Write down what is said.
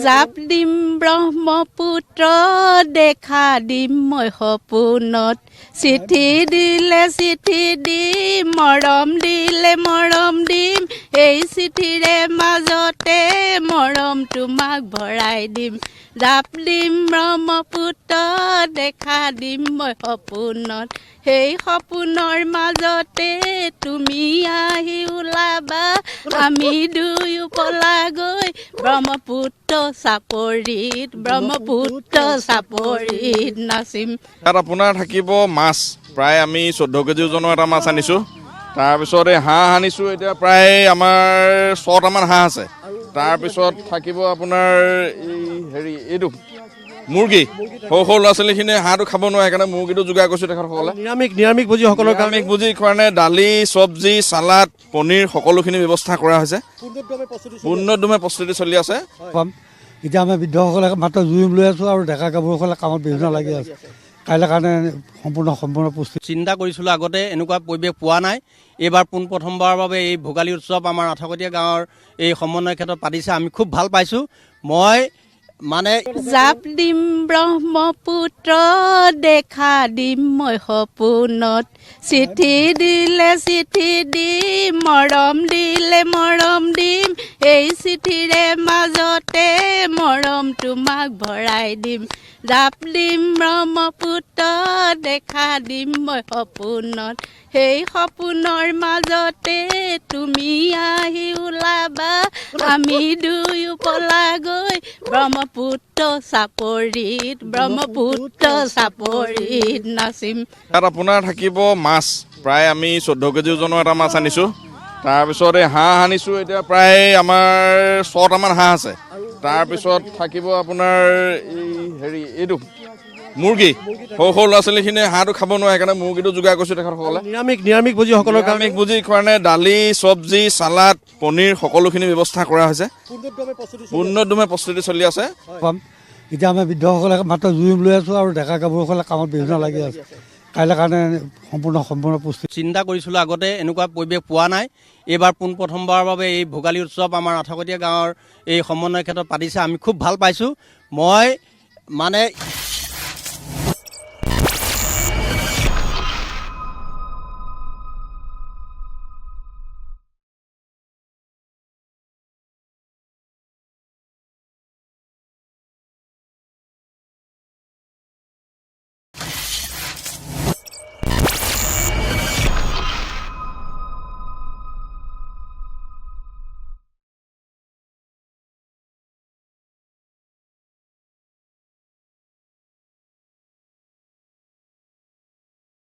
জাপ দিম ব্ৰহ্মপুত্ৰ দেখা দিম মই সপোনত চিঠি দিলে চিঠি দিম মৰম দিলে মৰম দিম এই চিঠিৰে মাজতে মৰম তোমাক ভৰাই দিম জাপ দিম ব্ৰহ্মপুত্ৰ দেখা দিম মই সপোনত সেই সপোনৰ মাজতে তুমি আহি ওলাবা আমি দুয়ো পলাগৈ ব্ৰহ্মপুত্ৰ চাপৰিত নাচিম। তাত আপোনাৰ থাকিব মাছ প্ৰায় আমি 14 কেজি ওজনৰ এটা মাছ আনিছোঁ। তাৰপিছত এই হাঁহ আনিছোঁ, এতিয়া প্ৰায় আমাৰ 6টামান হাঁহ আছে। তাৰপিছত থাকিব আপোনাৰ এইটো মুৰ্গী, সৰু সৰু ল'ৰা ছোৱালীখিনিয়ে হাঁহটো খাব নোৱাৰে, সেইকাৰণে মুৰ্গীটো যোগাৰ কৰিছোঁ তেখেতসকলে। নিৰামিষ ভোজীসকলৰ নিৰামিষ ভোজীৰ কাৰণে দালি চব্জি চালাড পনীৰ সকলোখিনি ব্যৱস্থা কৰা হৈছে। উন্নতদমে প্ৰস্তুতি চলি আছে। এতিয়া আমি বৃদ্ধসকলে মাত্ৰ জুইম লৈ আছোঁ আৰু ডেকা গাভৰুসকলে কামত বিভিন্ন লাগি আছে। কাইলৈ কাৰণে সম্পূৰ্ণ প্ৰস্তুতি চিন্তা কৰিছিলোঁ, আগতে এনেকুৱা পৰিৱেশ পোৱা নাই। এইবাৰ পোনপ্ৰথমবাৰৰ বাবে এই ভোগালী উৎসৱ আমাৰ আঠাকটীয়া গাঁৱৰ এই সমন্বয় ক্ষেত্ৰত পাতিছে, আমি খুব ভাল পাইছোঁ। মই জাপ দিম ব্ৰহ্মপুত্ৰ দেখা দিম মই সপোনত চিঠি দিলে চিঠি দিম মৰম দিলে মৰম দিম এই চিঠিৰে মাজতে মৰম তোমাক ভৰাই দিম জাপ দিম ব্ৰহ্মপুত্ৰ দেখা দিম মই সপোনত সেই সপোনৰ মাজতে তুমি আহি ওলাবা আমি দুয়ো পলাগৈ ব্ৰহ্মপুত্ৰ চাপৰিত নাচিম। তাত আপোনাৰ থাকিব মাছ প্ৰায় আমি 14 কেজি ওজনৰ এটা মাছ আনিছোঁ। তাৰপিছত এই হাঁহ আনিছোঁ, এতিয়া প্ৰায় আমাৰ 6টামান হাঁহ আছে। তাৰপিছত থাকিব আপোনাৰ এইটো মুৰ্গী, সৰু সৰু ল'ৰা ছোৱালীখিনিয়ে হাঁহটো খাব নোৱাৰে, সেইকাৰণে মুৰ্গীটো যোগাৰ কৰিছোঁ তেখেতসকলে। নিৰামিষ ভোজীসকলৰ নিৰামিষ ভোজীৰ কাৰণে দালি চব্জি চালাড পনীৰ সকলোখিনি ব্যৱস্থা কৰা হৈছে। উন্নতদমে প্ৰস্তুতি চলি আছে। এতিয়া আমি বৃদ্ধসকলে মাত্ৰ জুইম লৈ আছোঁ আৰু ডেকা গাভৰুসকলে কামত বিভিন্ন লাগি আছে। কাইলৈ কাৰণে সম্পূৰ্ণ প্ৰস্তুতি চিন্তা কৰিছিলোঁ, আগতে এনেকুৱা পৰিৱেশ পোৱা নাই। এইবাৰ পোনপ্ৰথমবাৰৰ বাবে এই ভোগালী উৎসৱ আমাৰ আঠাকটীয়া গাঁৱৰ এই সমন্বয় ক্ষেত্ৰত পাতিছে, আমি খুব ভাল পাইছোঁ। মই